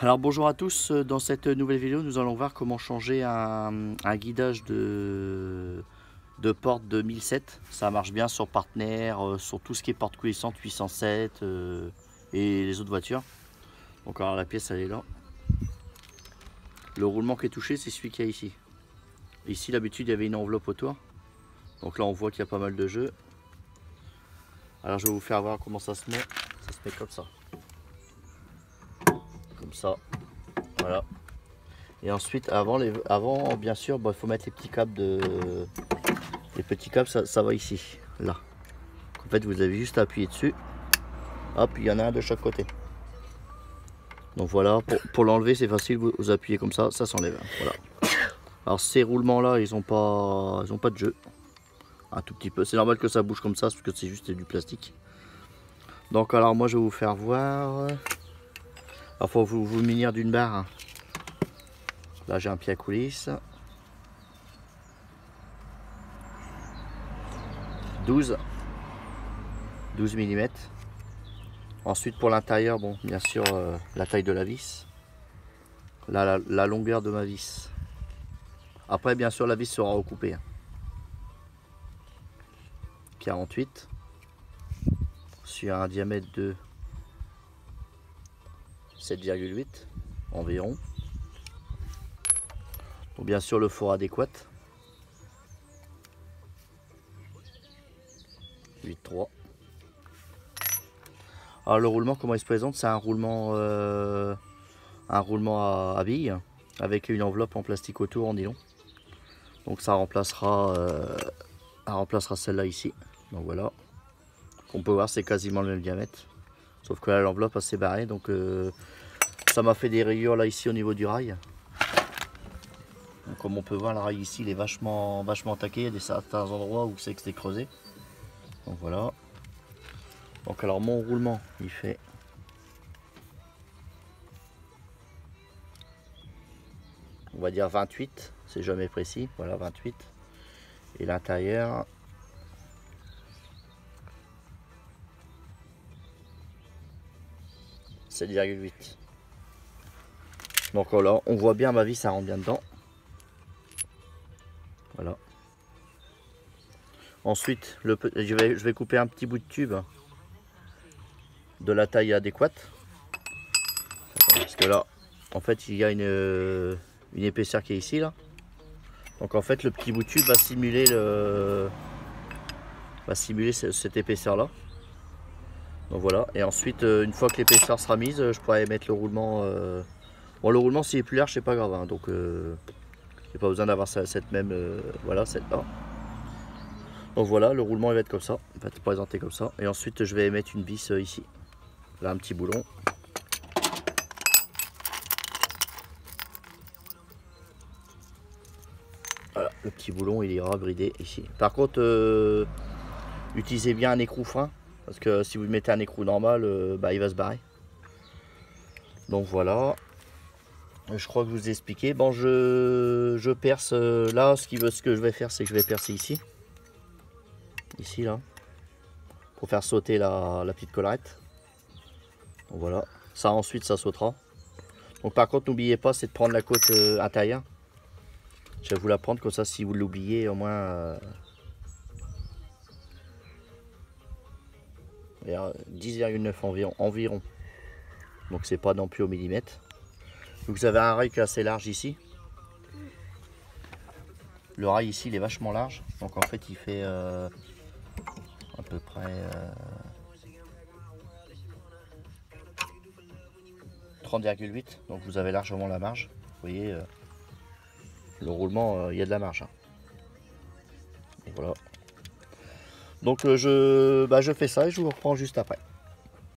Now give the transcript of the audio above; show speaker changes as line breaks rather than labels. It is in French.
Alors bonjour à tous, dans cette nouvelle vidéo nous allons voir comment changer un guidage de porte de 1007. Ça marche bien sur Partner, sur tout ce qui est porte coulissante 807 et les autres voitures. Donc alors la pièce elle est là. Le roulement qui est touché c'est celui qu'il y a ici. Ici d'habitude il y avait une enveloppe autour. Donc là on voit qu'il y a pas mal de jeux. Alors je vais vous faire voir comment ça se met. Ça se met comme ça. Comme ça. Voilà. Et ensuite, avant bien sûr, il faut mettre les petits câbles Les petits câbles, ça va ici, là. En fait, vous avez juste à appuyer dessus. Hop, il y en a un de chaque côté. Donc voilà, pour l'enlever, c'est facile, vous appuyez comme ça s'enlève. Voilà. Alors ces roulements-là, ils ont pas de jeu. Un tout petit peu. C'est normal que ça bouge comme ça, parce que c'est juste du plastique. Donc alors moi, je vais vous faire voir. Alors faut vous munir d'une barre. Là j'ai un pied à coulisse. 12 mm. Ensuite pour l'intérieur, bon bien sûr la taille de la vis. La longueur de ma vis. Après bien sûr la vis sera recoupée. 48 sur un diamètre de 7,8 environ. Donc bien sûr le four adéquat. 8,3. Alors le roulement comment il se présente, c'est un roulement à billes avec une enveloppe en plastique autour en nylon. Donc ça remplacera celle-là ici. Donc voilà. On peut voir c'est quasiment le même diamètre. Sauf que là l'enveloppe s'est barrée. Donc ça m'a fait des rayures là ici au niveau du rail. Donc, comme on peut voir le rail ici il est vachement taqué. Il y a certains endroits où c'est que c'est creusé. Donc voilà. Donc alors mon roulement il fait on va dire 28, c'est jamais précis, voilà 28. Et l'intérieur 7,8. Donc là on voit bien ma vis, ça rentre bien dedans. Voilà. Ensuite je vais couper un petit bout de tube de la taille adéquate. Parce que là en fait il y a une épaisseur qui est ici là. Donc en fait le petit bout de tube va simuler cette épaisseur là. Donc voilà, et ensuite une fois que l'épaisseur sera mise, je pourrais mettre le roulement. Bon le roulement s'il est plus large c'est pas grave, hein, donc j'ai pas besoin d'avoir cette même voilà celle-là. Donc voilà, le roulement il va être comme ça, il va être présenté comme ça. Et ensuite je vais mettre une vis ici. Là un petit boulon. Voilà, le petit boulon il ira brider ici. Par contre, utilisez bien un écrou fin, parce que si vous mettez un écrou normal, il va se barrer. Donc voilà. Je crois que je vous ai expliqué. Bon, je perce là. Ce que je vais faire, c'est que je vais percer ici. Ici, là. Pour faire sauter la petite collerette. Donc voilà. Ça, ensuite, ça sautera. Donc par contre, n'oubliez pas, c'est de prendre la côte intérieure. Je vais vous la prendre comme ça, si vous l'oubliez, au moins 10,9 environ. Donc c'est pas non plus au millimètre. Donc vous avez un rail qui est assez large ici. Le rail ici il est vachement large. Donc en fait il fait à peu près 30,8. Donc vous avez largement la marge. Vous voyez le roulement il y a de la marge. Hein. Et voilà. Donc je fais ça et je vous reprends juste après.